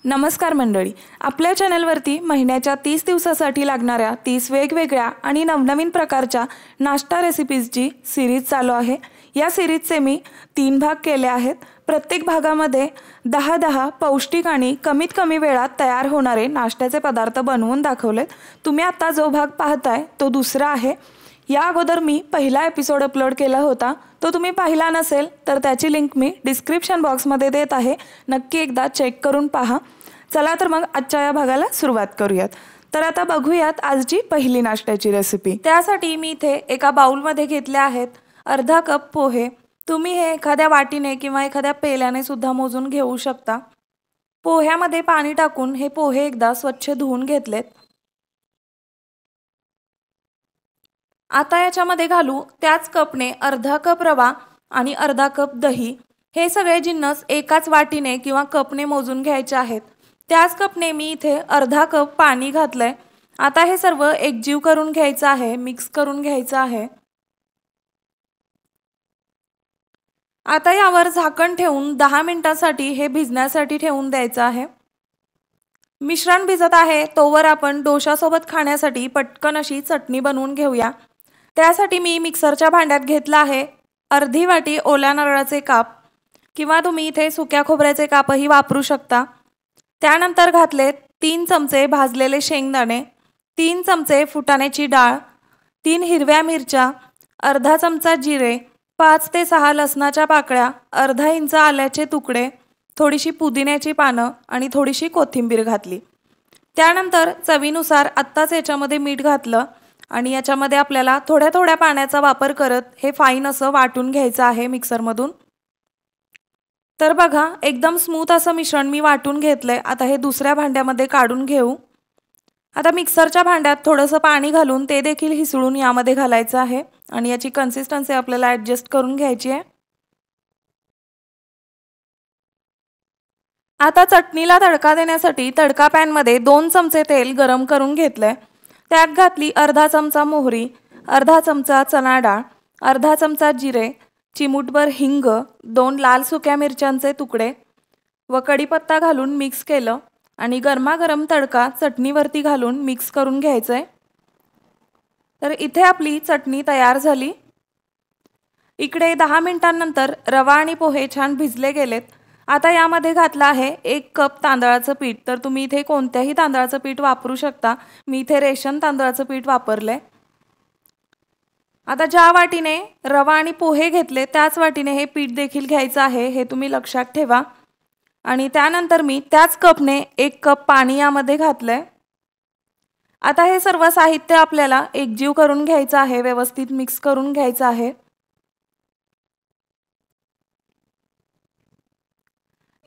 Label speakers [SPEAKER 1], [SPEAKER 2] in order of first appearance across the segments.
[SPEAKER 1] नमस्कार मंडळी, आपल्या चॅनलवरती महिन्याच्या 30 दिवसासाठी लागणाऱ्या 30 वेगवेगळ्या आणि नवनवीन प्रकारच्या नाश्ता रेसिपीजची सिरीज चालू आहे। या सिरीजचे मी 3 भाग केले आहेत। प्रत्येक भागामध्ये 10-10 पौष्टिक आणि कमीत कमी वेळात तयार होणारे नाश्त्याचे पदार्थ बनवून दाखवलेत। तुम्ही आता जो भाग पाहताय तो दुसरा आहे। या अगोदर मी पहिला एपिसोड अपलोड केला होता, तो तुम्ही पाहिला नसेल तर त्याची लिंक मी डिस्क्रिप्शन बॉक्समध्ये देत आहे, नक्की एकदा चेक करून पहा। चला तर मग आजच्या या भागाला सुरुवात करूयात। तर आता बघूयात आजची पहिली नाश्त्याची रेसिपी। त्यासाठी मी इथे एका बाउलमध्ये घेतले आहेत अर्धा कप पोहे। तुम्ही हे एखाद्या वाटीने किंवा एखाद्या पेल्याने सुद्धा मोजून घेऊ शकता। पोह्यामध्ये पाणी टाकून हे पोहे एकदा स्वच्छ धुवून घेतलेत। आता याच्यामध्ये घालू त्याच कपने अर्धा कप रवा आणि अर्धा कप दही। हे सगळे जिन्नस एकाच वाटीने किंवा कपने मोजून घ्यायचे आहेत। त्याच कपने मी इथे अर्धा कप पाणी घातलंय। आता हे सर्व एकजीव करून घ्यायचं आहे, मिक्स करून घ्यायचं आहे। आता यावर झाकण ठेवून 10 मिनिटांसाठी हे भिजण्यासाठी ठेवून द्यायचं आहे। मिश्रण भिजत आहे तोवर आपण डोशासोबत खाण्यासाठी पटकन अशी चटणी बनवून घेऊया। त्यासाठी मी मिक्सरच्या भांड्यात घेतला आहे अर्धी वाटी ओल्या नारळाचे काप किंवा तुम्ही इथे सुक्या खोबऱ्याचे कापही वापरू शकता। त्यानंतर घातले 3 चमचे भाजलेले शेंगदाणे, 3 चमचे फुटाण्याची डाळ, 3 हिरव्या मिरच्या, अर्धा चमचा जिरे, 5 ते 6 लसणाच्या पाकळ्या, अर्धा इंच आल्याचे तुकडे, थोडीशी पुदिन्याची पानं आणि थोडीशी कोथिंबीर घातली। त्यानंतर चवीनुसार आत्ताच याच्यामध्ये मीठ घातलं आणि याच्यामध्ये आपल्याला थोड्या थोड्या पाण्याचा वापर करत हे फाईन असं वाटून घ्यायचं आहे मिक्सरमधून। तर बघा एकदम स्मूथ असं मिश्रण मी वाटून घेतलंय। आता हे दुसऱ्या भांड्यामध्ये काढून घेऊ। आता मिक्सरच्या भांड्यात थोडंसं पाणी घालून ते देखील हिसळून यामध्ये घालायचं आहे आणि याची कन्सिस्टन्सी आपल्याला ॲडजस्ट करून घ्यायची आहे। आता चटणीला तडका देण्यासाठी तडका पॅनमध्ये 2 चमचे तेल गरम करून घेतलंय। त्यात घातली अर्धा चमचा मोहरी, अर्धा चमचा चणा डाळ, अर्धा चमचा जिरे, चिमूटभर हिंग, 2 लाल सुक्या मिरच्यांचे तुकडे व कढीपत्ता घालून मिक्स केलं आणि गरमागरम तडका चटणीवरती घालून मिक्स करून घ्यायचंय। तर इथे आपली चटणी तयार झाली। इकडे 10 मिनिटांनंतर रवा आणि पोहे छान भिजले गेलेत। आता यामध्ये घातलं आहे 1 कप तांदळाचं पीठ। तर तुम्ही इथे कोणत्याही तांदळाचं पीठ वापरू शकता, मी इथे रेशन तांदळाचं पीठ वापरलंय। आता ज्या वाटीने रवा आणि पोहे घेतले त्याच वाटीने हे पीठ देखील घ्यायचं आहे, हे तुम्ही लक्षात ठेवा। आणि त्यानंतर मी त्याच कपने 1 कप पाणी यामध्ये घातलंय। आता हे सर्व साहित्य आपल्याला एकजीव करून घ्यायचं आहे, व्यवस्थित मिक्स करून घ्यायचं आहे।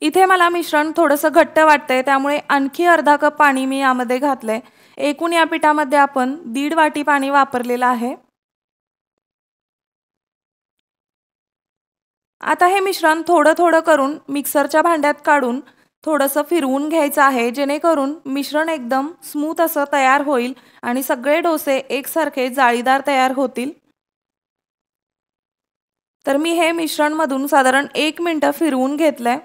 [SPEAKER 1] इथे मला मिश्रण थोडंसं घट्ट वाटतंय, त्यामुळे आणखी अर्धा कप पाणी मी यामध्ये घातलंय। एकूण या पिठामध्ये आपण 1.5 वाटी पाणी वापरलेलं आहे। आता हे मिश्रण थोडं थोडं करून मिक्सरच्या भांड्यात काढून थोडंसं फिरवून घ्यायचं आहे, जेणेकरून मिश्रण एकदम स्मूथ असं तयार होईल आणि सगळे डोसे एकसारखे जाळीदार तयार होतील। तर मी हे मिश्रणमधून साधारण 1 मिनिट फिरवून घेतलंय।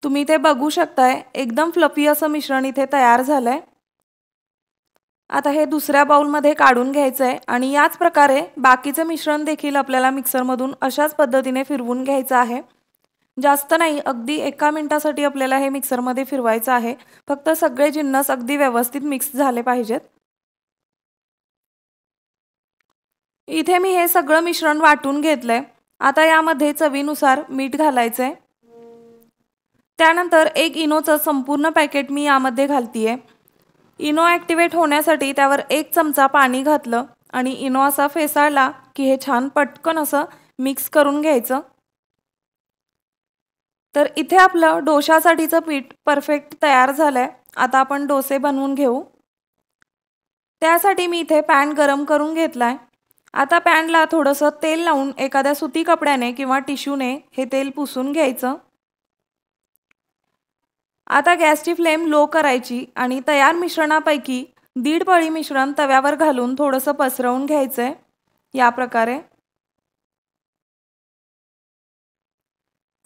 [SPEAKER 1] तुम्ही ते बघू शकताय, एकदम फ्लफी असं मिश्रण इथे तयार झालंय। आता हे दुसऱ्या बाउलमध्ये काढून घ्यायचंय आणि याच प्रकारे बाकीचे मिश्रण देखील आपल्याला मिक्सरमधून अशाच पद्धतीने फिरवून घ्यायचं आहे। जास्त नाही, अगदी 1 मिनिटासाठी आपल्याला हे मिक्सरमध्ये फिरवायचं आहे। फक्त सगळे जिन्नस अगदी व्यवस्थित मिक्स झाले पाहिजेत। इथे मी हे सगळं मिश्रण वाटून घेतलंय। आता यामध्ये चवीनुसार मीठ घालायचंय। त्यानंतर 1 इनोचं संपूर्ण पॅकेट मी यामध्ये घालतीये। इनो ॲक्टिवेट होण्यासाठी त्यावर 1 चमचा पाणी घातलं आणि इनो असा फेसाळला की हे छान पटकन असं मिक्स करून घ्यायचं। तर इथे आपलं डोशासाठीचं पीठ परफेक्ट तयार झालंय। आता आपण डोसे बनवून घेऊ। त्यासाठी मी इथे पॅन गरम करून घेतलाय। आता पॅनला थोडंसं तेल लावून एखाद्या सुती कपड्याने किंवा टिश्यूने हे तेल पुसून घ्यायचं। आता गॅसची फ्लेम लो करायची आणि तयार मिश्रणापैकी 1.5 पळी मिश्रण तव्यावर घालून थोडंसं पसरवून घ्यायचंय या प्रकारे।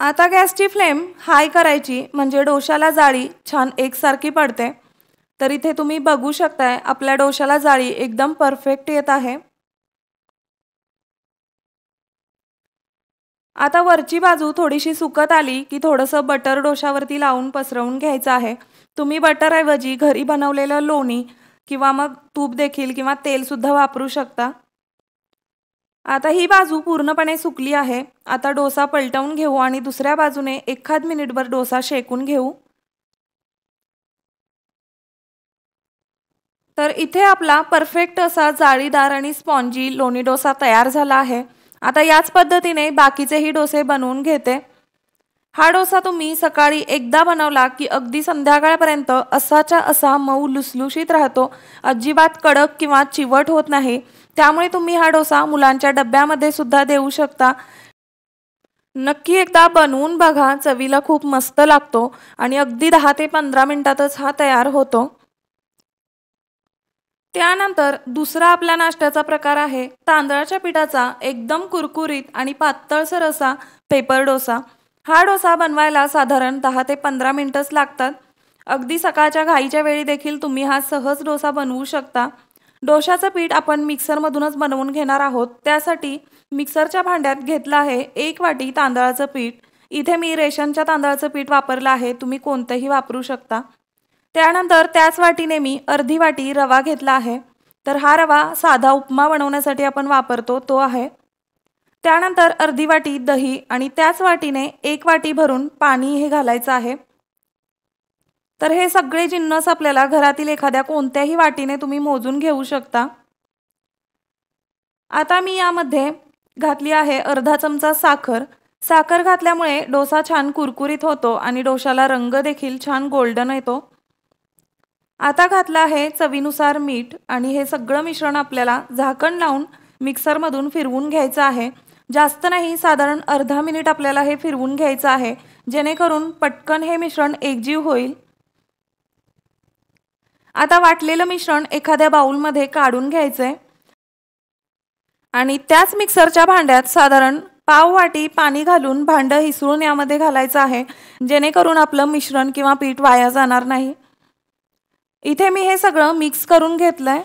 [SPEAKER 1] आता गॅसची फ्लेम हाय करायची, म्हणजे डोशाला जाळी छान एकसारखी पडते। तर इथे तुम्ही बघू शकताय आपल्या डोशाला जाळी एकदम परफेक्ट येत आहे। आता वरची बाजू थोडीशी सुकत आली की थोडंसं बटर डोशावरती लावून पसरवून घ्यायचं आहे। तुम्ही बटर ऐवजी घरी बनवलेलं लोणी किंवा मग तूप देखील किंवा तेल सुद्धा वापरू शकता। आता ही बाजू पूर्णपणे सुकली आहे। आता डोसा पलटवून घेऊ आणि दुसऱ्या बाजूने एखाद मिनिटभर डोसा शेकून घेऊ। तर इथे आपला परफेक्ट असा जाळीदार आणि स्पॉन्जी लोणी डोसा तयार झाला आहे। आता याच पद्धतीने बाकीचेही डोसे बनवून घेते। हा डोसा तुम्ही सकाळी एकदा बनवला की अगदी संध्याकाळपर्यंत असाच्या असा मऊ लुसलुशीत राहतो, अजिबात कडक किंवा चिवट होत नाही। त्यामुळे तुम्ही हा डोसा मुलांच्या डब्यामध्ये सुद्धा देऊ शकता। नक्की एकदा बनवून बघा, चवीला खूप मस्त लागतो आणि अगदी 10 ते 15 मिनिटातच हा तयार होतो। त्यानंतर दुसरा आपला नाश्त्याचा प्रकार आहे तांदळाच्या पिठाचा एकदम कुरकुरीत आणि पातळसर असा पेपर डोसा। हा डोसा बनवायला साधारण 10 ते 15 मिनिटच लागतात। अगदी सकाळच्या घाईच्या वेळी देखील तुम्ही हा सहज डोसा बनवू शकता। डोशाचं पीठ आपण मिक्सरमधूनच बनवून घेणार आहोत। त्यासाठी मिक्सरच्या भांड्यात घेतलं आहे 1 वाटी तांदळाचं पीठ। इथे मी रेशनच्या तांदळाचं पीठ वापरलं आहे, तुम्ही कोणतेही वापरू शकता। त्यानंतर त्याच वाटीने मी अर्धी वाटी रवा घेतला आहे। तर हा रवा साधा उपमा बनवण्यासाठी आपण वापरतो तो आहे। त्यानंतर अर्धी वाटी दही आणि त्याच वाटीने 1 वाटी भरून पाणी हे घालायचं आहे। तर हे सगळे जिन्नस आपल्याला घरातील एखाद्या कोणत्याही वाटीने तुम्ही मोजून घेऊ शकता। आता मी यामध्ये घातली आहे अर्धा चमचा साखर। साखर घातल्यामुळे डोसा छान कुरकुरीत होतो आणि डोशाला रंग देखील छान गोल्डन येतो। आता घातलं आहे चवीनुसार मीठ आणि हे सगळं मिश्रण आपल्याला झाकण लावून मिक्सरमधून फिरवून घ्यायचं आहे। जास्त नाही, साधारण अर्धा मिनिट आपल्याला हे फिरवून घ्यायचं आहे, जेणेकरून पटकन हे मिश्रण एकजीव होईल। आता वाटलेलं मिश्रण एखाद्या बाउलमध्ये काढून घ्यायचंय आणि त्याच मिक्सरच्या भांड्यात साधारण पाव वाटी पाणी घालून भांडं हिसळून यामध्ये घालायचं आहे, जेणेकरून आपलं मिश्रण किंवा पीठ वाया जाणार नाही। इथे मी हे सगळं मिक्स करून घेतलंय।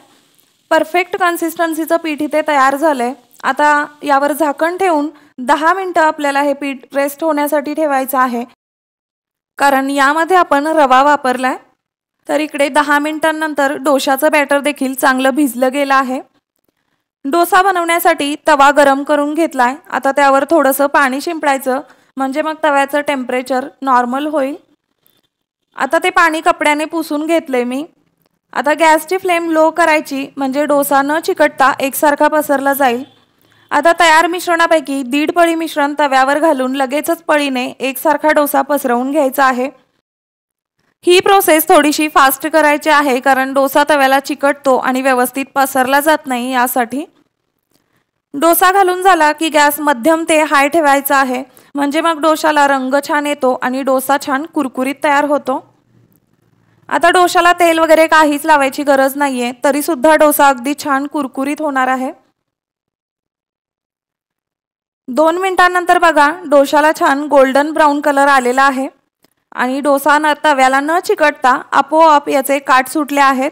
[SPEAKER 1] परफेक्ट कन्सिस्टन्सीचं पीठ इथे तयार झालंय। आता यावर झाकण ठेवून 10 मिनिटं आपल्याला हे पीठ रेस्ट होण्यासाठी ठेवायचं आहे, कारण यामध्ये आपण रवा वापरलाय। तर इकडे 10 मिनिटांनंतर डोशाचं बॅटर देखील चांगलं भिजलं गेलं आहे। डोसा बनवण्यासाठी तवा गरम करून घेतलाय। आता त्यावर थोडंसं पाणी शिंपडायचं, म्हणजे मग तव्याचं टेम्परेचर नॉर्मल होईल। आता ते पाणी कपड्याने पुसून घेतले मी। आता गॅसची फ्लेम लो करायची, म्हणजे डोसा न चिकटता एकसारखा पसरला जाईल। आता तयार मिश्रणापैकी 1.5 पळी मिश्रण तव्यावर घालून लगेचच पळीने एकसारखा डोसा पसरवून घ्यायचा आहे। ही प्रोसेस थोडीशी फास्ट करायची आहे, कारण डोसा तव्याला चिकटतो आणि व्यवस्थित पसरला जात नाही यासाठी। डोसा घालून झाला की गॅस मध्यम ते हाय ठेवायचा आहे, म्हणजे मग डोशाला रंग छान येतो आणि डोसा छान कुरकुरीत तयार होतो। आता डोशाला तेल वगैरे काहीच लावायची गरज नाहीये, तरी सुद्धा डोसा अगदी छान कुरकुरीत होणार आहे। 2 मिनिटांनंतर बघा डोशाला छान गोल्डन ब्राउन कलर आलेला आहे आणि डोसा तव्याला न चिकटता आपोआप याचे काठ सुटले आहेत।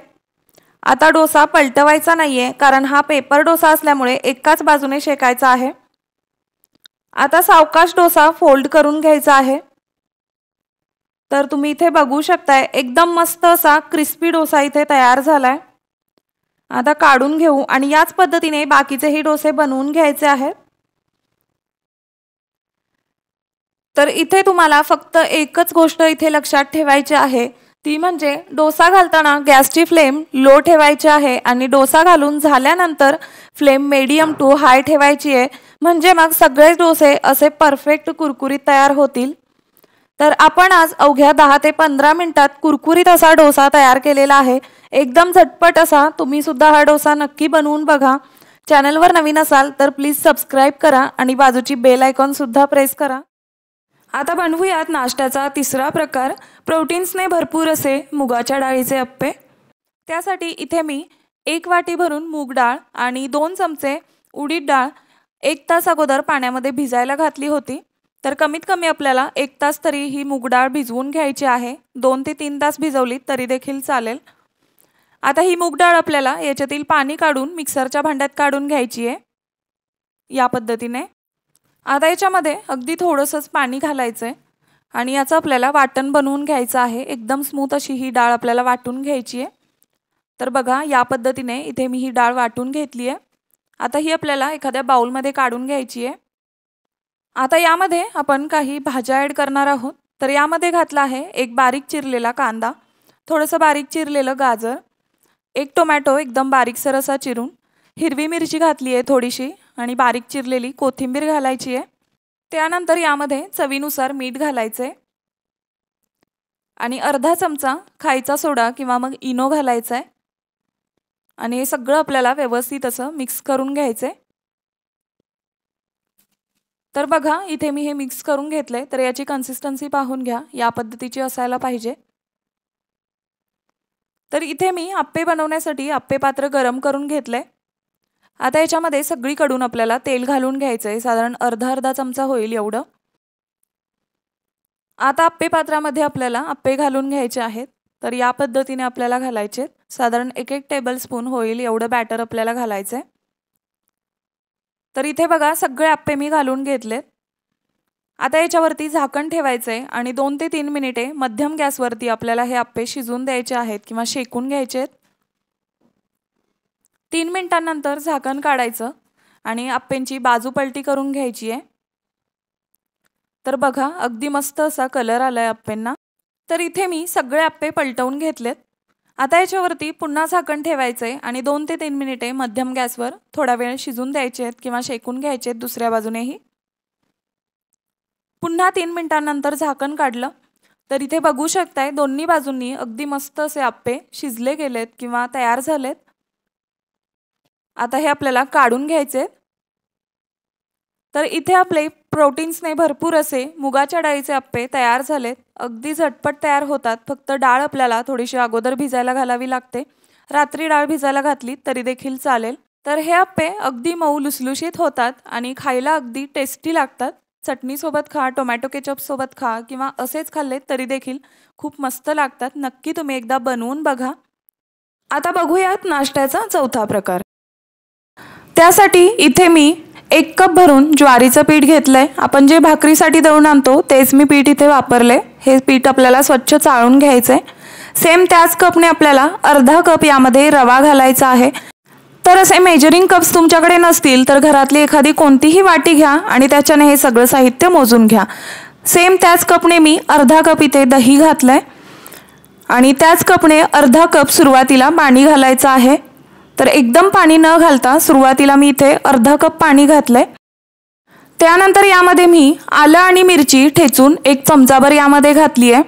[SPEAKER 1] आता डोसा पलटवायचा नाहीये, कारण हा पेपर डोसा असल्यामुळे एकाच बाजूने शेकायचा आहे। आता सावकाश डोसा फोल्ड करून घ्यायचा आहे। तर तुम्ही इथे बघू शकताय एकदम मस्त असा क्रिस्पी डोसा इथे तयार झालाय। आता काढून घेऊ आणि याच पद्धतीने बाकीचेही डोसे बनवून घ्यायचे आहेत। तर इथे तुम्हाला फक्त एकच गोष्ट इथे लक्षात ठेवायची आहे, ती म्हणजे डोसा घालताना गॅसची फ्लेम लो ठेवायची आहे आणि डोसा घालून झाल्यानंतर फ्लेम मीडियम टू हाय ठेवायची आहे, म्हणजे मग सगळे डोसे असे परफेक्ट कुरकुरीत तयार होतील। तर आपण आज अवघ्या 10 ते 15 मिनिटात कुरकुरीत असा डोसा तयार केलेला आहे, एकदम झटपट असा। तुम्ही सुद्धा हा डोसा नक्की बनवून बघा। चॅनलवर नवीन असाल तर प्लीज सबस्क्राइब करा आणि बाजूची बेल आयकॉन सुद्धा प्रेस करा। आता बनवूयात नाश्त्याचा तिसरा प्रकार, प्रोटीन्सने भरपूर असे मुगाच्या डाळीचे अप्पे। त्यासाठी इथे मी 1 वाटी भरून मूग डाळ आणि 2 चमचे उडीद डाळ 1 तास अगोदर पाण्यामध्ये भिजायला घातली होती। तर कमीत कमी आपल्याला 1 तास तरी ही मूग डाळ भिजवून घ्यायची आहे। 2 ते 3 तास भिजवली तरी देखील चालेल। आता ही मूग डाळ आपल्याला याच्यातील पाणी काढून मिक्सरच्या भांड्यात काढून घ्यायची आहे या पद्धतीने। आता याच्यामध्ये अगदी थोडंसंच पाणी घालायचं आहे आणि याचं आपल्याला वाटण बनवून घ्यायचं आहे। एकदम स्मूथ अशी ही डाळ आपल्याला वाटून घ्यायची आहे। तर बघा या पद्धतीने इथे मी ही डाळ वाटून घेतली आहे। आता ही आपल्याला एखाद्या बाउलमध्ये काढून घ्यायची आहे। आता यामध्ये आपण काही भाज्या ॲड करणार आहोत। तर यामध्ये घातला आहे एक बारीक चिरलेला कांदा, थोडंसं बारीक चिरलेलं गाजर, एक टोमॅटो एकदम बारीकसर असा चिरून, हिरवी मिरची घातली आहे थोडीशी आणि बारीक चिरलेली कोथिंबीर घालायची आहे। त्यानंतर यामध्ये चवीनुसार मीठ घालायचे आणि अर्धा चमचा खायचा सोडा किंवा मग इनो घालायचा आहे आणि हे सगळं आपल्याला व्यवस्थित असं मिक्स करून घ्यायचं आहे। तर बघा इथे मी हे मिक्स करून घेतले। तर याची कन्सिस्टन्सी पाहून घ्या, या पद्धतीची असायला पाहिजे। तर इथे मी आप्पे बनवण्यासाठी आप्पे पात्र गरम करून घेतले। आता याच्यामध्ये सगळीकडून आपल्याला तेल घालून घ्यायचं आहे, साधारण अर्धा चमचा होईल एवढं। आता आप्पे पात्रामध्ये आपल्याला आप्पे घालून घ्यायचे आहेत। तर या पद्धतीने आपल्याला घालायचे, साधारण 1-1 टेबलस्पून होईल एवढं बॅटर आपल्याला घालायचं आहे। तर इथे बघा सगळे आप्पे मी घालून घेतलेत। आता याच्यावरती झाकण ठेवायचं आहे आणि 2 ते 3 मिनिटे मध्यम गॅसवरती आपल्याला हे आप्पे शिजवून द्यायचे आहेत किंवा शेकून घ्यायचे आहेत। 3 मिनिटांनंतर झाकण काढायचं आणि आप्प्यांची बाजू पलटी करून घ्यायची आहे। तर बघा अगदी मस्त असा कलर आलाय आप्प्यांना। तर इथे मी सगळे आप्पे पलटवून घेतलेत। आता याच्यावरती पुन्हा झाकण ठेवायचं आहे आणि 2 ते 3 मिनिटे मध्यम गॅसवर थोडा वेळ शिजून द्यायचे आहेत किंवा शेकून घ्यायचे आहेत दुसऱ्या बाजूनेही। पुन्हा 3 मिनिटांनंतर झाकण काढलं तर इथे बघू शकताय दोन्ही बाजूंनी अगदी मस्त असे आप्पे शिजले गेलेत किंवा तयार झालेत। आता हे आपल्याला काढून घ्यायचे। तर इथे आपले प्रोटीन्सने भरपूर असे मुगाच्या डाळीचे आप्पे तयार झालेत। अगदी झटपट तयार होतात, फक्त डाळ आपल्याला थोडीशी अगोदर भिजायला घालावी लागते। रात्री डाळ भिजायला घातली तरी देखील चालेल। तर हे आप्पे अगदी मऊ लुसलुशीत होतात आणि खायला अगदी टेस्टी लागतात। चटणीसोबत खा, टोमॅटो केचपसोबत खा किंवा असेच खाल्ले तरी देखील खूप मस्त लागतात। नक्की तुम्ही एकदा बनवून बघा। आता बघूयात नाश्त्याचा चौथा प्रकार। त्यासाठी इथे मी 1 कप भरून ज्वारीचं पीठ घेतलंय। आपण जे भाकरीसाठी दळून आणतो तेच मी पीठ इथे वापरले। हे पीठ आपल्याला स्वच्छ चाळून घ्यायचंय। सेम त्याच कपने आपल्याला अर्धा कप यामध्ये रवा घालायचा आहे। तर असे मेजरिंग कप्स तुमच्याकडे नसतील तर घरातली एखादी कोणतीही वाटी घ्या आणि त्याच्याने हे सगळं साहित्य मोजून घ्या। सेम त्याच कपने मी अर्धा कप इथे दही घातलंय आणि त्याच कपने अर्धा कप सुरुवातीला पाणी घालायचं आहे। तर एकदम पाणी न घालता सुरुवातीला मी इथे अर्धा कप पाणी घातलंय। त्यानंतर यामध्ये मी आलं आणि मिरची ठेचून 1 चमचाभर यामध्ये घातली आहे।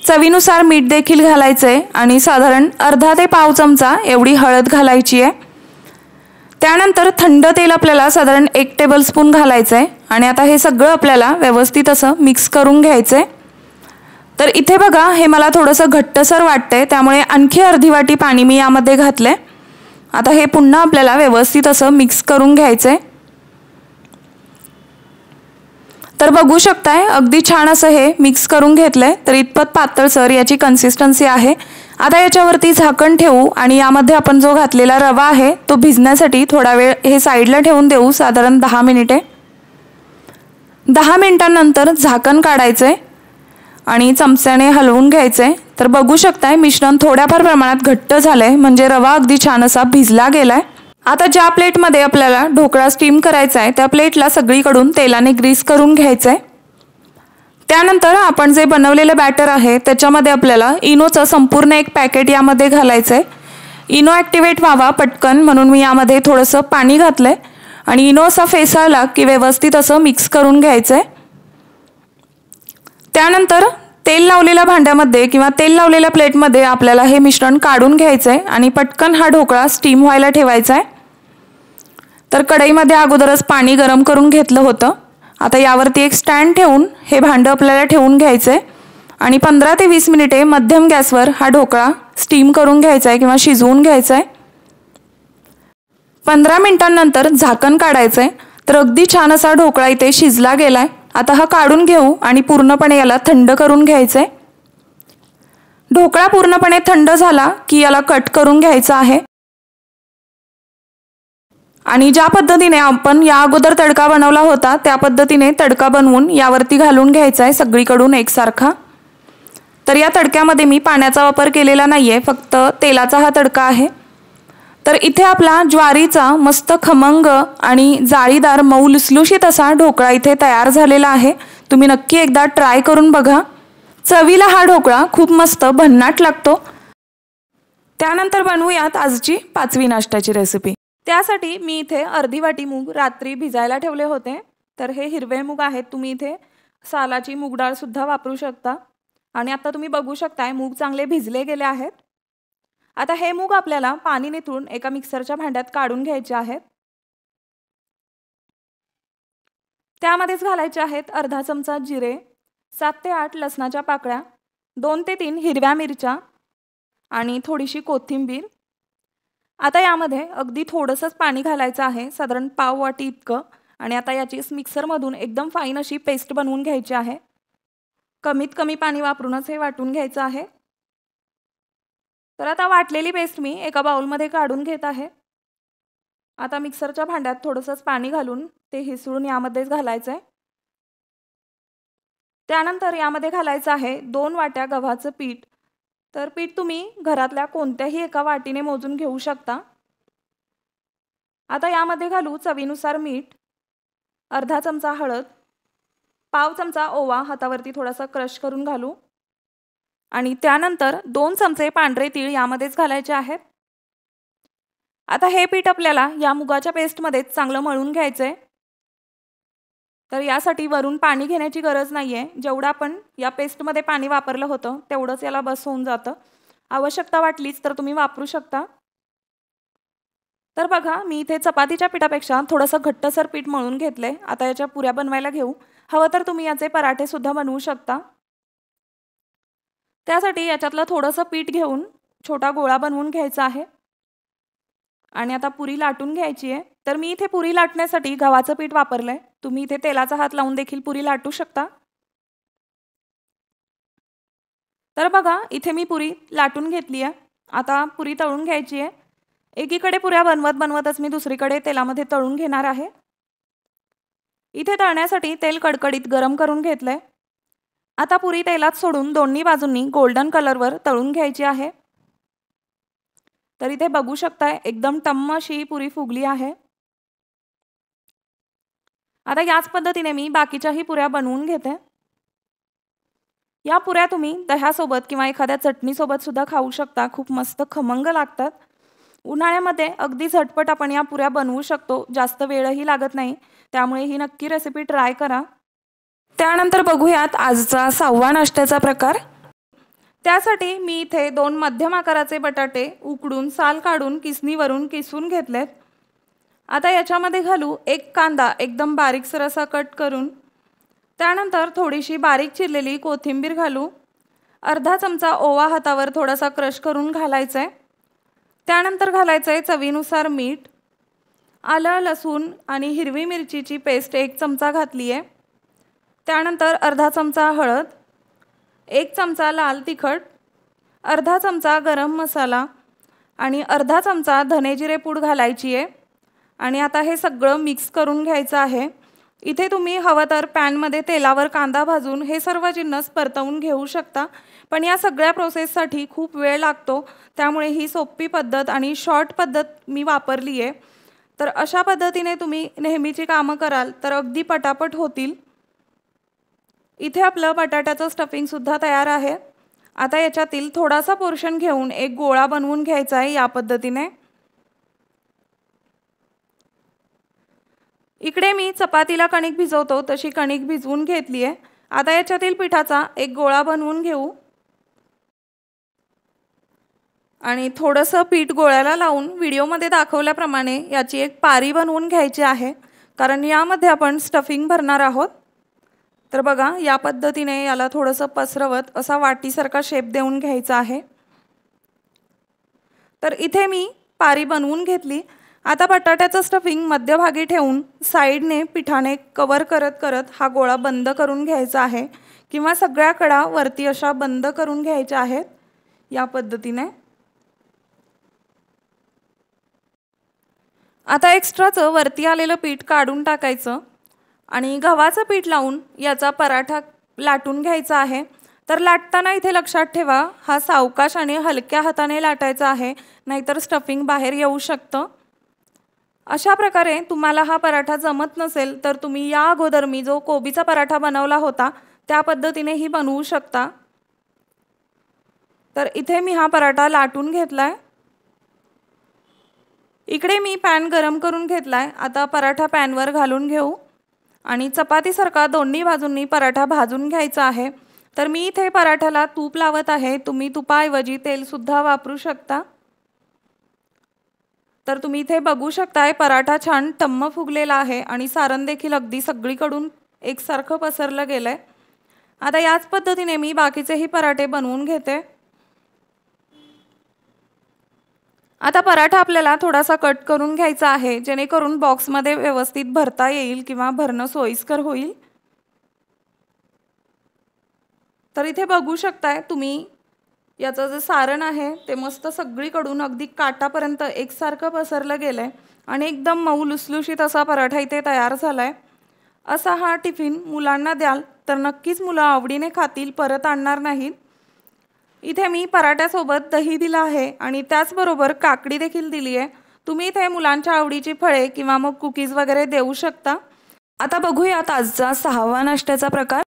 [SPEAKER 1] चवीनुसार मीठ देखील घालायचंय आणि साधारण अर्धा ते पाव चमचा एवढी हळद घालायची आहे। त्यानंतर थंड तेल आपल्याला साधारण 1 टेबलस्पून घालायचंय आणि आता हे सगळं आपल्याला व्यवस्थित असं मिक्स करून घ्यायचंय। तर इथे बघा हे मला थोडंसं घट्टसर वाटतंय, त्यामुळे आणखी अर्धी वाटी पाणी मी यामध्ये घातलंय। आता हे पुन्हा आपल्याला व्यवस्थित असं मिक्स करून घ्यायचंय। तर बघू शकताय अगदी छान असं हे मिक्स करून घेतलंय। तर इतपत पातळसर याची कन्सिस्टन्सी आहे। आता याच्यावरती झाकण ठेवू आणि यामध्ये आपण जो घातलेला रवा आहे तो भिजण्यासाठी थोडा वेळ हे साईडला ठेवून देऊ, साधारण 10 मिनिटे। 10 मिनिटांनंतर झाकण काढायचंय आणि चमच्याने हलवून घ्यायचंय। तर बघू शकताय मिश्रण थोड्याफार प्रमाणात घट्ट झालंय, म्हणजे रवा अगदी छान असा भिजला गेलाय। आता ज्या प्लेटमध्ये आपल्याला ढोकळा स्टीम करायचा आहे त्या प्लेटला सगळीकडून तेलाने ग्रीस करून घ्यायचंय। त्यानंतर आपण जे बनवलेले बॅटर आहे त्याच्यामध्ये आपल्याला इनोचं संपूर्ण 1 पॅकेट यामध्ये घालायचंय। इनो ॲक्टिवेट व्हावा पटकन म्हणून मी यामध्ये थोडंसं पाणी घातलंय आणि इनो असा फेसाळला की व्यवस्थित असं मिक्स करून घ्यायचंय। त्यानंतर तेल लावलेल्या भांड्यामध्ये किंवा तेल लावलेल्या प्लेटमध्ये आपल्याला हे मिश्रण काढून घ्यायचंय आणि पटकन हा ढोकळा स्टीम व्हायला ठेवायचा आहे। तर कढईमध्ये अगोदरच पाणी गरम करून घेतलं होतं। आता यावरती एक स्टँड ठेवून हे भांडं आपल्याला ठेवून घ्यायचंय आणि 15 ते 20 मिनिटे मध्यम गॅसवर हा ढोकळा स्टीम करून घ्यायचा आहे किंवा शिजवून घ्यायचा आहे। 15 मिनिटांनंतर झाकण काढायचंय। तर अगदी छान असा ढोकळा इथे शिजला गेलाय। आता हा काढून घेऊ आणि पूर्णपणे याला थंड करून घ्यायचं आहे। ढोकळा पूर्णपणे थंड झाला की याला कट करून घ्यायचा आहे आणि ज्या पद्धतीने आपण या अगोदर तडका बनवला होता त्या पद्धतीने तडका बनवून यावरती घालून घ्यायचा आहे सगळीकडून एकसारखा। तर या तडक्यामध्ये मी पाण्याचा वापर केलेला नाहीये, फक्त तेलाचा हा तडका आहे। तर इथे आपला ज्वारीचा मस्त खमंग आणि जाळीदार मऊ लुसलुशीत असा ढोकळा इथे तयार झालेला आहे। तुम्ही नक्की एकदा ट्राय करून बघा। चवीला हा ढोकळा खूप मस्त भन्नाट लागतो। त्यानंतर बनवूयात आजची 5वी नाश्त्याची रेसिपी। त्यासाठी मी इथे अर्धी वाटी मूग रात्री भिजायला ठेवले होते। तर हे हिरवे मूग आहेत, तुम्ही इथे सालाची मूग डाळ सुद्धा वापरू शकता। आणि आता तुम्ही बघू शकताय मूग चांगले भिजले गेले आहेत। आता हे मूग आपल्याला पाणी निथळून एका मिक्सरच्या भांड्यात काढून घ्यायचे आहेत। त्यामध्येच घालायचे आहेत अर्धा चमचा जिरे, 7 ते 8 लसणाच्या पाकळ्या, 2 ते 3 हिरव्या मिरच्या आणि थोडीशी कोथिंबीर। आता यामध्ये अगदी थोडंसंच पाणी घालायचं आहे, साधारण पाव वाटी इतकं। आणि आता याची मिक्सरमधून एकदम फाईन अशी पेस्ट बनवून घ्यायची आहे। कमीत कमी पाणी वापरूनच हे वाटून घ्यायचं आहे। तर आता वाटलेली पेस्ट मी एका बाउलमध्ये काढून घेत आहे। आता मिक्सरच्या भांड्यात थोडंसंच पाणी घालून ते हिसळून यामध्येच घालायचं आहे। त्यानंतर यामध्ये घालायचं आहे 2 वाट्या गव्हाचं पीठ। तर पीठ तुम्ही घरातल्या कोणत्याही एका वाटीने मोजून घेऊ शकता। आता यामध्ये घालू चवीनुसार मीठ, अर्धा चमचा हळद, पाव चमचा ओवा हातावरती थोडासा क्रश करून घालू आणि त्यानंतर 2 चमचे पांढरे तीळ यामध्येच घालायचे आहेत। आता हे पीठ आपल्याला या मुगाच्या पेस्टमध्ये चांगलं मळून घ्यायचंय। तर यासाठी वरून पाणी घेण्याची गरज नाहीये, जेवढं आपण या पेस्टमध्ये पाणी वापरलं होतं तेवढंच याला बस होऊन जातं। आवश्यकता वाटलीच तर तुम्ही वापरू शकता। तर बघा मी इथे चपातीच्या पिठापेक्षा थोडंसं घट्टसर पीठ मळून घेतले। आता याच्या पुऱ्या बनवायला घेऊ। हवं तर तुम्ही याचे पराठे सुद्धा बनवू शकता। त्यासाठी याच्यातलं थोडंसं पीठ घेऊन छोटा गोळा बनवून घ्यायचा आहे आणि आता पुरी लाटून घ्यायची आहे। तर मी इथे पुरी लाटण्यासाठी गव्हाचं पीठ वापरलंय, तुम्ही इथे तेलाचा हात लावून देखील पुरी लाटू शकता। तर बघा इथे मी पुरी लाटून घेतली आहे। आता पुरी तळून घ्यायची आहे। एकीकडे पुऱ्या बनवतच मी दुसरीकडे तेलामध्ये तळून घेणार आहे। इथे तळण्यासाठी तेल कडकडीत गरम करून घेतलंय। आता पुरी तेलात सोडून दोन्ही बाजूंनी गोल्डन कलरवर तळून घ्यायची आहे। तर इथे बघू शकताय एकदम टम्म अशी पुरी फुगली आहे। आता याच पद्धतीने मी बाकीच्याही पुऱ्या बनवून घेते। या पुऱ्या तुम्ही दह्यासोबत किंवा एखाद्या चटणीसोबत सुद्धा खाऊ शकता, खूप मस्त खमंग लागतात। उन्हाळ्यामध्ये अगदी झटपट आपण या पुऱ्या बनवू शकतो, जास्त वेळही लागत नाही, त्यामुळे ही नक्की रेसिपी ट्राय करा। त्यानंतर बघूयात आजचा 6वा नाश्त्याचा प्रकार। त्यासाठी मी इथे 2 मध्यम आकाराचे बटाटे उकडून साल काढून किसणीवरून किसून घेतलेत। आता याच्यामध्ये घालू 1 कांदा एकदम बारीकसर असा कट करून, त्यानंतर थोडीशी बारीक चिरलेली कोथिंबीर घालू, अर्धा चमचा ओवा हातावर थोडासा क्रश करून घालायचा आहे। त्यानंतर घालायचं आहे चवीनुसार मीठ, आलं लसूण आणि हिरवी मिरचीची पेस्ट 1 चमचा घातली आहे। त्यानंतर अर्धा चमचा हळद, 1 चमचा लाल तिखट, अर्धा चमचा गरम मसाला आणि अर्धा चमचा धने जिरे पूड घालायची आहे। आणि आता हे सगळं मिक्स करून घ्यायचं आहे। इथे तुम्ही हवं तर पॅनमध्ये तेलावर कांदा भाजून हे सर्व जिन्नस परतवून घेऊ शकता, पण या सगळ्या प्रोसेससाठी खूप वेळ लागतो, त्यामुळे ही सोपी पद्धत आणि शॉर्ट पद्धत मी वापरली आहे। तर अशा पद्धतीने तुम्ही नेहमीची कामं कराल तर अगदी पटापट होतील। इथे आपलं बटाट्याचं स्टफिंग सुद्धा तयार आहे। आता याच्यातील थोडासा पोर्शन घेऊन एक गोळा बनवून घ्यायचा आहे या पद्धतीने। इकडे मी चपातीला कणिक भिजवतो तशी कणिक भिजवून घेतली आहे। आता याच्यातील पिठाचा एक गोळा बनवून घेऊ आणि थोडंसं पीठ गोळ्याला लावून व्हिडिओमध्ये दाखवल्याप्रमाणे याची एक पारी बनवून घ्यायची आहे, कारण यामध्ये आपण स्टफिंग भरणार आहोत। तर बघा या पद्धतीने याला थोडंसं पसरवत असा वाटीसारखा शेप देऊन घ्यायचा आहे। तर इथे मी पारी बनवून घेतली। आता बटाट्याचं स्टफिंग मध्यभागी ठेवून साईडने पिठाने कवर करत करत हा गोळा बंद करून घ्यायचा आहे, किंवा सगळ्या कडा वरती अशा बंद करून घ्यायच्या आहेत या पद्धतीने. आता एक्स्ट्राचं वरती आलेलं पीठ काढून टाकायचं आणि गव्हाचं पीठ लावून याचा पराठा लाटून घ्यायचा आहे. तर लाटताना इथे लक्षात ठेवा, हा सावकाश आणि हलक्या हाताने लाटायचा आहे, नाहीतर स्टफिंग बाहेर येऊ शकतं. अशा प्रकारे तुम्हाला हा पराठा जमत नसेल तर तुम्ही या अगोदर मी जो कोबीचा पराठा बनवला होता त्या पद्धतीनेही बनवू शकता. तर इथे मी हा पराठा लाटून घेतलाय. इकडे मी पॅन गरम करून घेतलाय. आता पराठा पॅनवर घालून घेऊ आणि चपातीसारखा दोन्ही बाजूंनी पराठा भाजून घ्यायचा आहे. तर मी इथे पराठ्याला तूप लावत आहे. तुम्ही तुपाऐवजी तेलसुद्धा वापरू शकता. तर तुम्ही इथे बघू शकताय पराठा छान टम्म फुगलेला आहे आणि सारण देखील अगदी सगळीकडून एकसारखं पसरलं गेलंय. आता याच पद्धतीने मी बाकीचेही पराठे बनवून घेते. आता पराठा आपल्याला थोडासा कट करून घ्यायचा आहे, जेणेकरून बॉक्समध्ये व्यवस्थित भरता येईल किंवा भरणं सोयीस्कर होईल. तर इथे बघू शकताय तुम्ही, याचं जे सारण आहे ते मस्त सगळीकडून अगदी काटापर्यंत एकसारखं पसरलं गेलंय आणि एकदम मऊ लुसलुशीत असा पराठा इथे तयार झालाय. असा हा टिफिन मुलांना द्याल तर नक्कीच मुलं आवडीने खातील, परत आणणार नाहीत. इथे मी पराठ्यासोबत दही दिलं आहे आणि त्याचबरोबर काकडी देखील दिली आहे. तुम्ही इथे मुलांच्या आवडीची फळे किंवा मग कुकीज वगैरे देऊ शकता. आता बघूयात आजचा 6वा नाश्त्याचा प्रकार.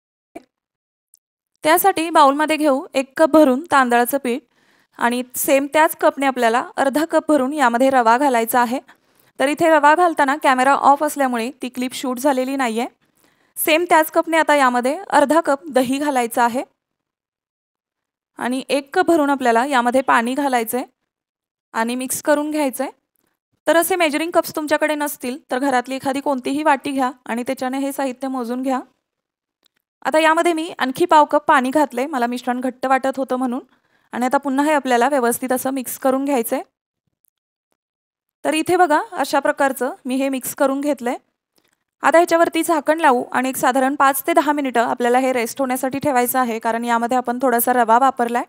[SPEAKER 1] त्यासाठी बाउलमध्ये घेऊ 1 कप भरून तांदळाचं पीठ आणि सेम त्याच कपने आपल्याला अर्धा कप भरून यामध्ये रवा घालायचा आहे. तर इथे रवा घालताना कॅमेरा ऑफ असल्यामुळे ती क्लिप शूट झालेली नाही आहे. सेम त्याच कपने आता यामध्ये अर्धा कप दही घालायचं आहे आणि 1 कप भरून आपल्याला यामध्ये पाणी घालायचं आहे आणि मिक्स करून घ्यायचं आहे. तर असे मेजरिंग कप्स तुमच्याकडे नसतील तर घरातली एखादी कोणतीही वाटी घ्या आणि त्याच्याने हे साहित्य मोजून घ्या. आता यामध्ये मी आणखी पाव कप पाणी घातले, मला मिश्रण घट्ट वाटत होतं म्हणून. आणि आता पुन्हा हे आपल्याला व्यवस्थित असं मिक्स करून घ्यायचं आहे. तर इथे बघा अशा प्रकारचं मी हे मिक्स करून घेतलं आहे. आता ह्याच्यावरती झाकण लावू आणि एक साधारण 5 ते 10 मिनिटं आपल्याला हे रेस्ट होण्यासाठी ठेवायचं आहे, कारण यामध्ये आपण थोडासा रवा वापरलाय.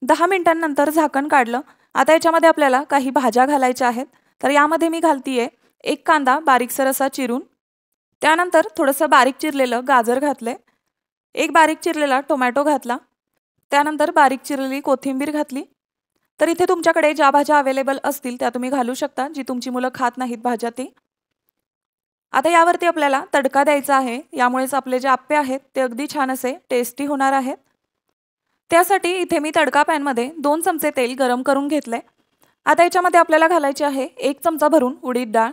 [SPEAKER 1] 10 मिनिटांनंतर झाकण काढलं. आता याच्यामध्ये आपल्याला काही भाज्या घालायच्या आहेत. तर यामध्ये मी घालतीये 1 कांदा बारीकसर असा चिरून, त्यानंतर थोडंसं बारीक चिरलेलं गाजर घातले, 1 बारीक चिरलेला टोमॅटो घातला, त्यानंतर बारीक चिरलेली कोथिंबीर घातली. तर इथे तुमच्याकडे ज्या भाज्या अवेलेबल असतील त्या तुम्ही घालू शकता, जी तुमची मुलं खात नाहीत भाज्या ती. आता यावरती आपल्याला तडका द्यायचा आहे, यामुळेच आपले जे आप्पे आहेत ते अगदी छान असे टेस्टी होणार आहेत. त्यासाठी इथे मी तडका पॅनमध्ये 2 चमचे तेल गरम करून घेतले. आता याच्यामध्ये आपल्याला घालायचे आहे 1 चमचा भरून उडीद डाळ,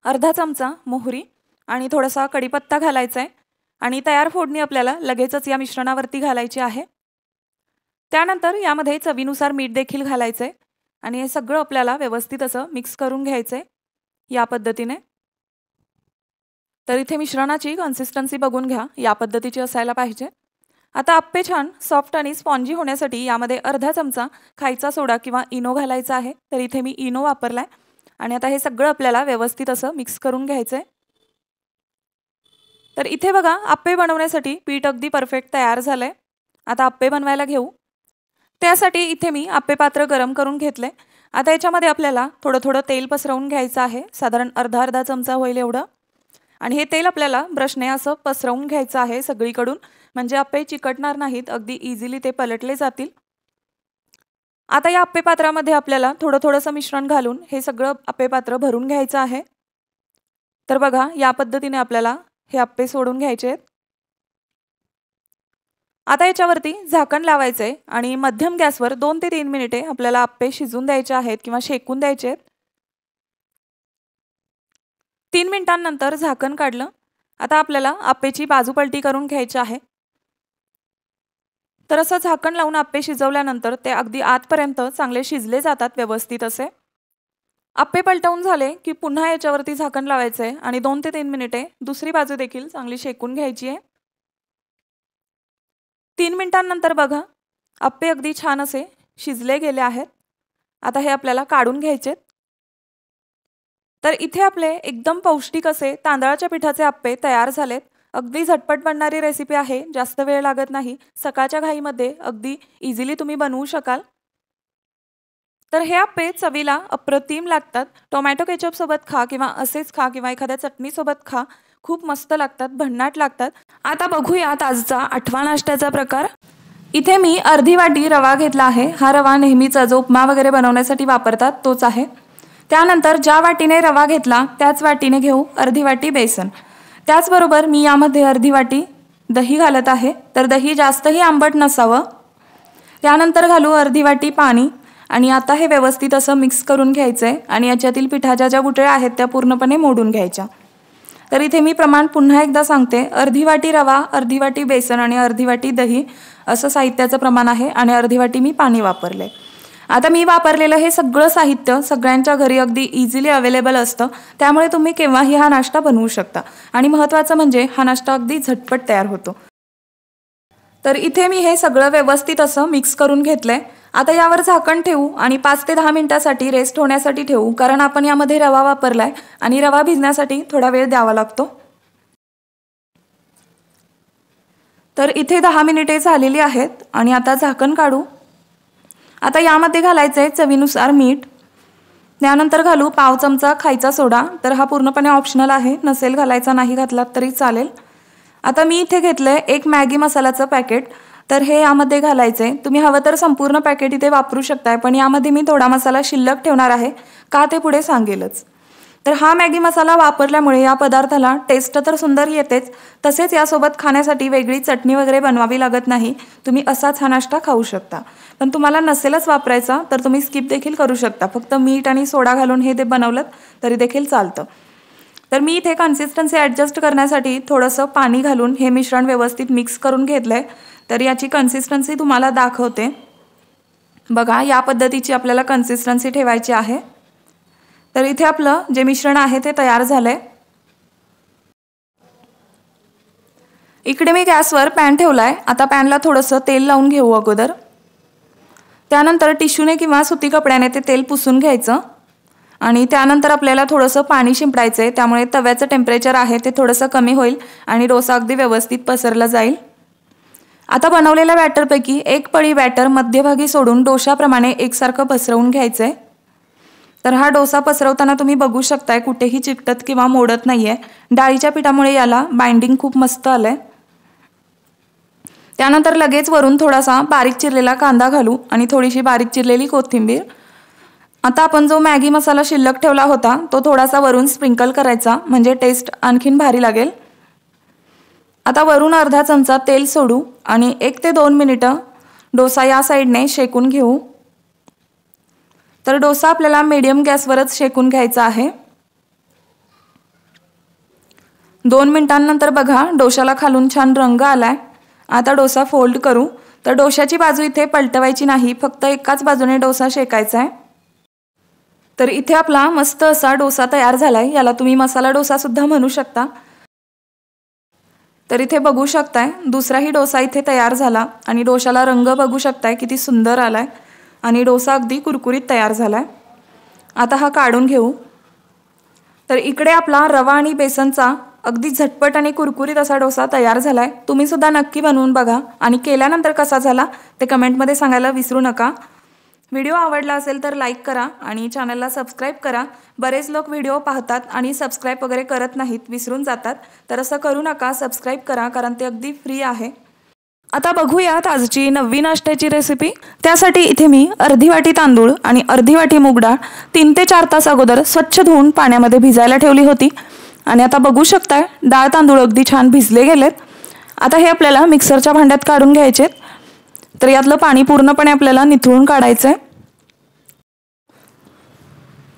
[SPEAKER 1] अर्धा चमचा मोहरी आणि थोडासा कढीपत्ता घालायचा आहे आणि तयार फोडणी आपल्याला लगेचच या मिश्रणावरती घालायची आहे. त्यानंतर यामध्ये चवीनुसार मीठ देखील घालायचं आहे आणि हे सगळं आपल्याला व्यवस्थित असं मिक्स करून घ्यायचं आहे या पद्धतीने. तर इथे मिश्रणाची कन्सिस्टन्सी बघून घ्या, या पद्धतीची असायला पाहिजे. आता आप्पे छान सॉफ्ट आणि स्पॉन्जी होण्यासाठी यामध्ये अर्धा चमचा खायचा सोडा किंवा इनो घालायचा आहे. तर इथे मी इनो वापरलाय आणि आता हे सगळं आपल्याला व्यवस्थित असं मिक्स करून घ्यायचं आहे. तर इथे बघा आप्पे बनवण्यासाठी पीठ अगदी परफेक्ट तयार झालंय. आता आप्पे बनवायला घेऊ. त्यासाठी इथे मी आप्पे पात्र गरम करून घेतले. आता याच्यामध्ये आपल्याला थोडं थोडं तेल पसरवून घ्यायचं आहे, साधारण अर्धा चमचा होईल एवढं. आणि हे तेल आपल्याला ब्रशने असं पसरवून घ्यायचं आहे सगळीकडून, म्हणजे आप्पे चिकटणार नाहीत, अगदी इझिली ते पलटले जातील. आता या आप्पे पात्रामध्ये आपल्याला थोडं थोडंसं मिश्रण घालून हे सगळं आप्पे पात्र भरून घ्यायचं आहे. तर बघा या पद्धतीने आपल्याला हे आप्पे सोडून घ्यायचे आहेत. आता याच्यावरती झाकण लावायचे आणि मध्यम गॅसवर 2 ते 3 मिनिटे आपल्याला आप्पे शिजून द्यायचे आहेत किंवा शेकून द्यायचे आहेत. 3 मिनिटांनंतर झाकण काढलं. आता आपल्याला आप्पेची बाजू पलटी करून घ्यायची आहे. तर असं झाकण लावून आप्पे शिजवल्यानंतर ते अगदी आतपर्यंत चांगले शिजले जातात व्यवस्थित असे. आप्पे पलटवून झाले की पुन्हा याच्यावरती झाकण लावायचे आणि 2 ते 3 मिनिटे दुसरी बाजू देखील चांगली शेकून घ्यायची आहे. 3 मिनिटांनंतर बघा आप्पे अगदी छान असे शिजले गेले आहेत. आता हे आपल्याला काढून घ्यायचे. तर इथे आपले एकदम पौष्टिक असे तांदळाच्या पिठाचे आप्पे तयार झालेत। अगदी झटपट बनणारी रेसिपी आहे, जास्त वेळ लागत नाही। सकाळच्या घाईमध्ये अगदी इझिली तुम्ही बनवू शकाल। तर हे आप्पे चवीला अप्रतिम लागतात। टोमॅटो केचप सोबत खा किंवा असेच खा किंवा एखाद्या चटणी सोबत खा, खूप मस्त लागतात, भन्नाट लागतात। आता बघूयात आजचा 8वा नाश्त्याचा प्रकार। इथे मी अर्धी वाटी रवा घेतला आहे। हा रवा नेहमीचा जो उपमा वगैरे बनवण्यासाठी वापरतात तोच आहे। त्यानंतर ज्या वाटीने रवा घेतला त्याच वाटीने घेऊ अर्धी वाटी बेसन। त्याचबरोबर मी यामध्ये अर्धी वाटी दही घालत आहे। तर दही जास्तही आंबट नसावं। त्यानंतर घालू अर्धी वाटी पाणी आणि आता हे व्यवस्थित असं मिक्स करून घ्यायचंय आणि याच्यातील पिठाच्या ज्या गुठळ्या आहेत त्या पूर्णपणे मोडून घ्यायच्या। तर इथे मी प्रमाण पुन्हा एकदा सांगते, अर्धी वाटी रवा, अर्धी वाटी बेसन आणि अर्धी वाटी दही असं साहित्याचं प्रमाण आहे आणि अर्धी वाटी मी पाणी वापरले। आता मी वापरलेलं हे सगळं साहित्य सगळ्यांच्या घरी अगदी इझिली अवेलेबल असतं, त्यामुळे तुम्ही केव्हाही हा नाश्ता बनवू शकता आणि महत्त्वाचं म्हणजे हा नाश्ता अगदी झटपट तयार होतो। तर इथे मी हे सगळं व्यवस्थित असं मिक्स करून घेतलंय। आता यावर झाकण ठेवू आणि 5 ते 10 मिनिटांसाठी रेस्ट होण्यासाठी ठेवू, कारण आपण यामध्ये रवा वापरलाय आणि रवा भिजण्यासाठी थोडा वेळ द्यावा लागतो। तर इथे 10 मिनिटे झालेली आहेत आणि आता झाकण काढू। आता यामध्ये घालायचे चवीनुसार मीठ, त्यानंतर घालू पाव चमचा खायचा सोडा। तर हा पूर्णपणे ऑप्शनल आहे, नसेल घालायचा नाही घातलात तरी चालेल। आता मी इथे घेतलंय एक मॅगी मसाल्याचं पॅकेट, तर हे यामध्ये घालायचे। तुम्ही हवं तर संपूर्ण पॅकेट इथे वापरू शकताय, पण यामध्ये मी थोडा मसाला शिल्लक ठेवणार आहे, का ते पुढे सांगेलच। तर हा मॅगी मसाला वापरल्यामुळे या पदार्थाला टेस्ट तर सुंदर येतेच, तसेच यासोबत खाण्यासाठी वेगळी चटणी वगैरे बनवावी लागत नाही। तुम्ही असाच हा नाश्ता खाऊ शकता। पण तुम्हाला नसेलच वापरायचा तर तुम्ही स्किप देखील करू शकता, फक्त मीठ आणि सोडा घालून हे ते बनवलं तरी देखील चालतं। तर मी इथे कन्सिस्टन्सी ॲडजस्ट करण्यासाठी थोडंसं पाणी घालून हे मिश्रण व्यवस्थित मिक्स करून घेतलंय। तर याची कन्सिस्टन्सी तुम्हाला दाखवते बघा, या पद्धतीची आपल्याला कन्सिस्टन्सी ठेवायची आहे। तर इथे आपलं जे मिश्रण आहे ते तयार झालंय। इकडे मी गॅसवर पॅन ठेवलाय। आता पॅनला थोडंसं तेल लावून घेऊ अगोदर, त्यानंतर टिश्यूने किंवा सुती कपड्याने ते तेल पुसून घ्यायचं आणि त्यानंतर आपल्याला थोडंसं पाणी शिंपडायचंय, त्यामुळे तव्याचं टेम्परेचर आहे ते थोडंसं कमी होईल आणि डोसा अगदी व्यवस्थित पसरला जाईल। आता बनवलेल्या बॅटरपैकी एक पळी बॅटर मध्यभागी सोडून डोशाप्रमाणे एकसारखं पसरवून घ्यायचंय। तर हा डोसा पसरवताना तुम्ही बघू शकताय कुठेही चिकटत किंवा मोडत नाहीये। डाळीच्या पिठामुळे याला बाइंडिंग खूप मस्त आलंय। त्यानंतर लगेच वरून थोडासा बारीक चिरलेला कांदा घालू आणि थोडीशी बारीक चिरलेली कोथिंबीर। आता आपण जो मॅगी मसाला शिल्लक ठेवला होता तो थोडासा वरून स्प्रिंकल करायचा, म्हणजे टेस्ट आणखीन भारी लागेल। आता वरून अर्धा चमचा तेल सोडू आणि 1 ते 2 मिनिटं डोसा या साईडने शेकून घेऊ। तर डोसा आपल्याला मीडियम गॅसवरच शेकून घ्यायचा आहे। 2 मिनिटांनंतर बघा डोशाला खालून छान रंग आलाय। आता डोसा फोल्ड करू। तर डोशाची बाजू इथे पलटवायची नाही, फक्त एकाच बाजूने डोसा शेकायचा आहे। तर इथे आपला मस्त असा डोसा तयार झालाय। याला तुम्ही मसाला डोसा सुद्धा म्हणू शकता। तर इथे बघू शकताय दुसराही डोसा इथे तयार झाला आणि डोशाला रंग बघू शकताय किती सुंदर आलाय आणि डोसा अगदी कुरकुरीत तयार झालाय। आता हा काढून घेऊ। तर इकडे आपला रवा आणि बेसनचा अगदी झटपट आणि कुरकुरीत असा डोसा तयार झालाय। तुम्ही सुद्धा नक्की बनवून बघा आणि केल्यानंतर कसा झाला ते कमेंटमध्ये सांगायला विसरू नका। व्हिडिओ आवडला असेल तर लाईक करा आणि चॅनलला सबस्क्राईब करा। बरेच लोक व्हिडिओ पाहतात आणि सबस्क्राईब वगैरे करत नाहीत, विसरून जातात। तर असं करू नका, सबस्क्राईब करा, कारण ते अगदी फ्री आहे। आता बघूयात आजची 9वी नाश्त्याची रेसिपी। त्यासाठी इथे मी अर्धी वाटी तांदूळ आणि अर्धी वाटी मूग डाळ 3 ते 4 तास अगोदर स्वच्छ धुवून पाण्यामध्ये भिजायला ठेवली होती आणि आता बघू शकताय डाळ तांदूळ अगदी छान भिजले गेलेत। आता हे आपल्याला मिक्सरच्या भांड्यात काढून घ्यायचे। तर यातलं पाणी पूर्णपणे आपल्याला निथळून काढायचंय।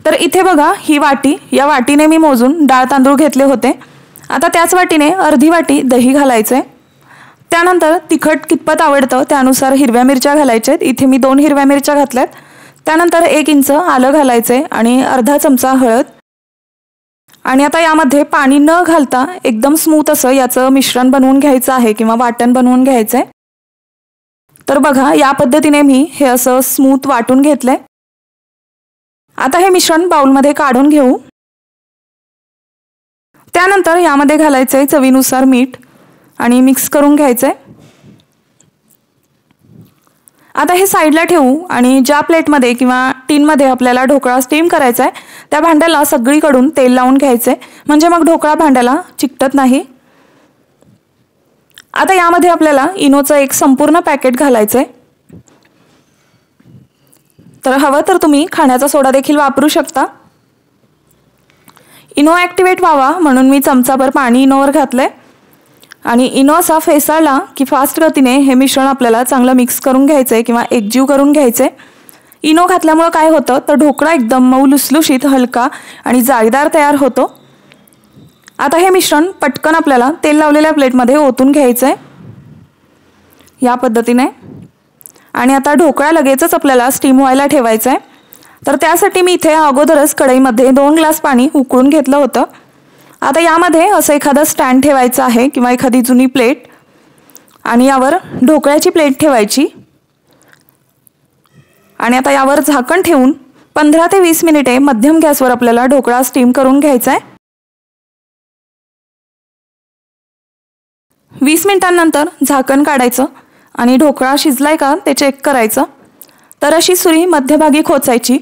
[SPEAKER 1] तर इथे बघा ही वाटी, या वाटीने मी मोजून डाळ तांदूळ घेतले होते। आता त्याच वाटीने अर्धी वाटी दही घालायचे। त्यानंतर तिखट कितपत आवडतं त्यानुसार हिरव्या मिरच्या घालायच्यात। इथे मी 2 हिरव्या मिरच्या घातल्यात। त्यानंतर 1 इंच आलं घालायचे आणि अर्धा चमचा हळद। आणि आता यामध्ये पाणी न घालता एकदम स्मूथ असं याचं मिश्रण बनवून घ्यायचं आहे किंवा वाटण बनवून घ्यायचंय। तर बघा या पद्धतीने मी हे असं स्मूथ वाटून घेतलंय। आता हे मिश्रण बाउलमध्ये काढून घेऊ। त्यानंतर यामध्ये घालायचं आहे चवीनुसार मीठ आणि मिक्स करून घ्यायचं आहे। आता हे साईडला ठेवू आणि ज्या प्लेटमध्ये किंवा टीनमध्ये आपल्याला ढोकळा स्टीम करायचा आहे त्या भांड्याला सगळीकडून तेल लावून घ्यायचं आहे, म्हणजे मग ढोकळा भांड्याला चिकटत नाही। आता यामध्ये आपल्याला इनोचं एक संपूर्ण पॅकेट घालायचं आहे। तर हवं तर तुम्ही खाण्याचा सोडा देखील वापरू शकता। इनो ॲक्टिवेट व्हावा म्हणून मी चमचाभर पाणी इनोवर घातलंय आणि इनो असा फेसाळला की फास्ट गतीने हे मिश्रण आपल्याला चांगलं मिक्स करून घ्यायचं आहे किंवा एकजीव करून घ्यायचं आहे। इनो घातल्यामुळे काय होतं तर ढोकळा एकदम मऊ लुसलुशीत, हलका आणि जाळीदार तयार होतो। आता हे मिश्रण पटकन आपल्याला तेल लावलेल्या प्लेटमध्ये ओतून घ्यायचं आहे या पद्धतीने। आणि आता ढोकळा लगेचच आपल्याला स्टीम व्हायला ठेवायचा आहे। तर त्यासाठी मी इथे अगोदरच कढईमध्ये 2 ग्लास पाणी उकळून घेतलं होतं। आता यामध्ये असं एखादं स्टँड ठेवायचं आहे किंवा एखादी जुनी प्लेट आणि यावर ढोकळ्याची प्लेट ठेवायची आणि आता यावर झाकण ठेवून 15 ते 20 मिनिटे मध्यम गॅसवर आपल्याला ढोकळा स्टीम करून घ्यायचा आहे। 20 मिनिटांनंतर झाकण काढायचं आणि ढोकळा शिजलाय का ते चेक करायचं। तर अशी सुरी मध्यभागी खोचायची।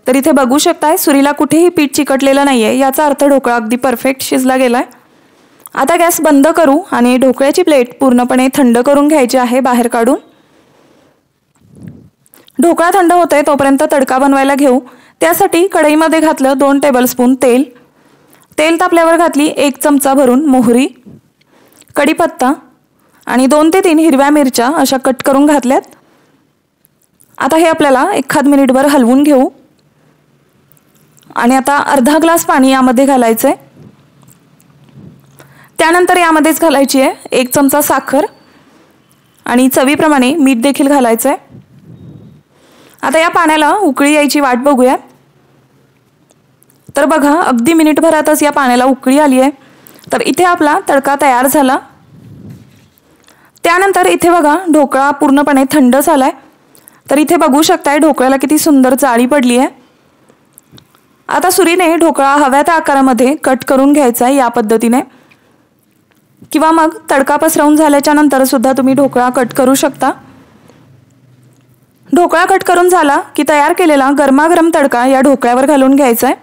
[SPEAKER 1] तर इथे बघू शकताय सुरीला कुठेही पीठ चिकटलेलं नाहीये, याचा अर्थ ढोकळा अगदी परफेक्ट शिजला गेलाय। आता गॅस बंद करू आणि ढोकळ्याची प्लेट पूर्णपणे थंड करून घ्यायची आहे बाहेर काढून। ढोकळा थंड होतोय तोपर्यंत तडका बनवायला घेऊ। त्यासाठी कढईमध्ये घातलं 2 टेबलस्पून तेल। तेल तापल्यावर घातली 1 चमचा भरून मोहरी, कढीपत्ता आणि 2 ते 3 हिरव्या मिरच्या अशा कट करून घातल्यात। आता हे आपल्याला 1 मिनिटभर हलवून घेऊ आणि आता अर्धा ग्लास पाणी यामध्ये घालायचं आहे। त्यानंतर यामध्येच घालायची आहे 1 चमचा साखर आणि चवीप्रमाणे मीठ देखील घालायचं आहे। आता या पाण्याला उकळी यायची वाट बघूया। तर बघा अगदी मिनिटभरातच या पाण्याला उकळी आली आहे। तर इथे आपला तडका तयार झाला। त्यानंतर इथे बघा ढोकळा पूर्णपणे थंड झालाय। तर इथे बघू शकताय ढोकळ्याला किती सुंदर जाळी पडली आहे। आता सुरीने ढोकळा हव्या त्या आकारामध्ये कट करून घ्यायचा आहे या पद्धतीने, किंवा मग तडका पसरवून झाल्याच्या नंतर सुद्धा तुम्ही ढोकळा कट करू शकता। ढोकळा कट करून झाला की तयार केलेला गरमागरम तडका या ढोकळ्यावर घालून घ्यायचा आहे।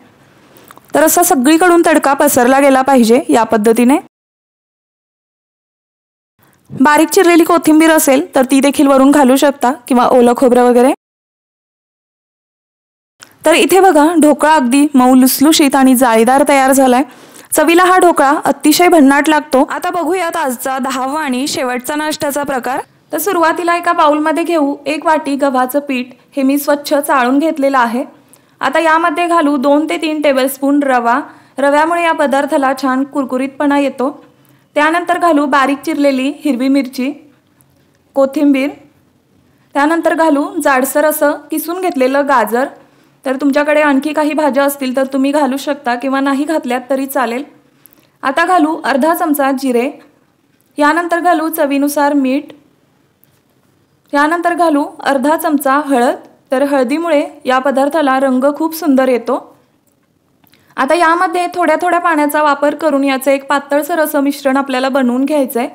[SPEAKER 1] तर असा सगळीकडून तडका पसरला गेला पाहिजे या पद्धतीने। बारीक चिरलेली कोथिंबीर असेल तर ती देखील वरून घालू शकता किंवा ओलं खोबरं वगैरे। तर इथे बघा ढोकळा अगदी मऊ लुसलुशीत आणि जाळीदार तयार झालाय। चवीला हा ढोकळा अतिशय भन्नाट लागतो। आता बघूयात आजचा 10वा आणि शेवटचा नाश्त्याचा प्रकार। तर सुरुवातीला एका बाउलमध्ये घेऊ 1 वाटी गव्हाचं पीठ, हे मी स्वच्छ चाळून घेतलेलं आहे। आता यामध्ये घालू 2 ते 3 टेबलस्पून रवा। रव्यामुळे या पदार्थाला छान कुरकुरीतपणा येतो। त्यानंतर घालू बारीक चिरलेली हिरवी मिरची, कोथिंबीर। त्यानंतर घालू जाडसर असं किसून घेतलेलं गाजर। तर तुमच्याकडे आणखी काही भाज्या असतील तर तुम्ही घालू शकता किंवा नाही घातल्यात तरी चालेल। आता घालू अर्धा चमचा जिरे। यानंतर घालू चवीनुसार मीठ। यानंतर घालू अर्धा चमचा हळद। तर हळदीमुळे या पदार्थाला रंग खूप सुंदर येतो। आता यामध्ये थोड्या थोड्या पाण्याचा वापर करून याचं एक पातळसर असं मिश्रण आपल्याला बनवून घ्यायचं आहे।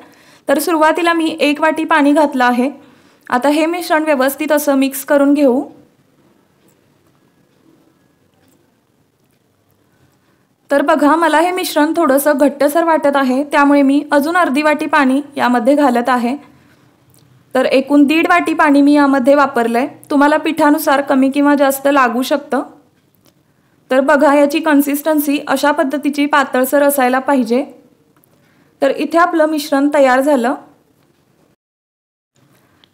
[SPEAKER 1] तर सुरुवातीला मी 1 वाटी पाणी घातलं आहे। आता हे मिश्रण व्यवस्थित असं मिक्स करून घेऊ। तर बघा मला हे मिश्रण थोडंसं घट्टसर वाटत आहे, त्यामुळे मी अजून अर्धी वाटी पाणी यामध्ये घालत आहे। तर एकूण 1.5 वाटी पाणी मी यामध्ये वापरलंय। तुम्हाला पिठानुसार कमी किंवा जास्त लागू शकतं। तर बघा याची कन्सिस्टन्सी अशा पद्धतीची पातळसर असायला पाहिजे। तर इथे आपलं मिश्रण तयार झालं।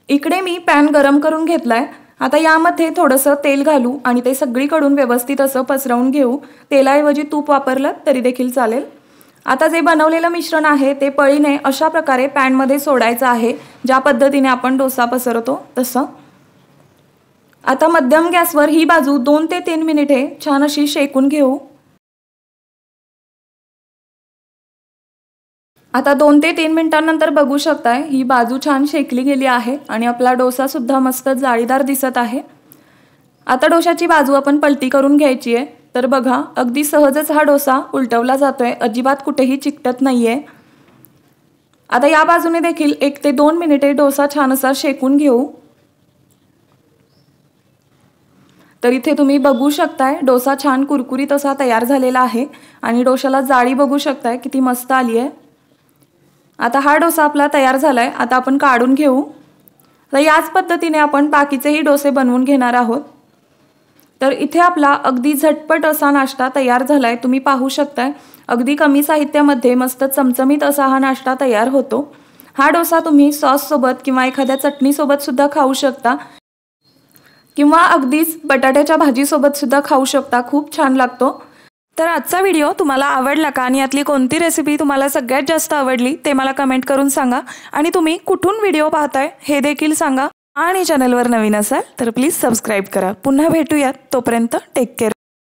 [SPEAKER 1] इकडे मी पॅन गरम करून घेतलाय। आता यामध्ये थोडंसं तेल घालू आणि ते सगळीकडून व्यवस्थित असं पसरवून घेऊ। तेलाऐवजी तूप वापरलं तरी देखील चालेल। आता जे बनवलेलं मिश्रण आहे ते पळीने अशा प्रकारे पॅनमध्ये सोडायचं आहे, ज्या पद्धतीने आपण डोसा पसरवतो तसं। आता मध्यम गॅसवर ही बाजू 2 ते 3 मिनिटे छान अशी शेकून घेऊ। आता 2 ते 3 मिनिटांनंतर बघू शकताय ही बाजू छान शेकली गेली आहे आणि आपला डोसा सुद्धा मस्त जाळीदार दिसत आहे। आता डोशाची बाजू आपण पलटी करून घ्यायची आहे। तर बघा अगदी सहजच हा डोसा उलटवला जातोय, अजिबात कुठेही चिकटत नाहीये। आता या बाजूने देखील 1 ते 2 मिनिटे डोसा छान असा शेकून घेऊ। तर इथे तुम्ही बघू शकताय डोसा छान कुरकुरीत असा तयार झालेला आहे आणि डोशाला जाळी बघू शकताय किती मस्त आली आहे। आता हा डोसा आपला तयार झालाय, आता आपण काढून घेऊ। तर याच पद्धतीने आपण बाकीचेही डोसे बनवून घेणार आहोत। तर इथे आपला अगदी झटपट असा नाश्ता तयार झालाय, तुम्ही पाहू शकताय अगदी कमी साहित्यामध्ये मस्त चमचमीत असा हा नाश्ता तयार होतो। हा डोसा तुम्ही सॉस सोबत किंवा एखाद्या चटणी सोबत सुद्धा खाऊ शकता किंवा अगदीच बटाट्याच्या भाजी सोबत सुद्धा खाऊ शकता, खूप छान लागतो। तर आजचा व्हिडिओ तुम्हाला आवडला का आणि यातली कोणती रेसिपी तुम्हाला सगळ्यात जास्त आवडली ते मला कमेंट करून सांगा आणि तुम्ही कुठून व्हिडिओ पाहताय हे देखील सांगा। आणि चॅनलवर नवीन असाल तर प्लीज सबस्क्राइब करा। पुन्हा भेटूयात, तोपर्यंत टेक केअर।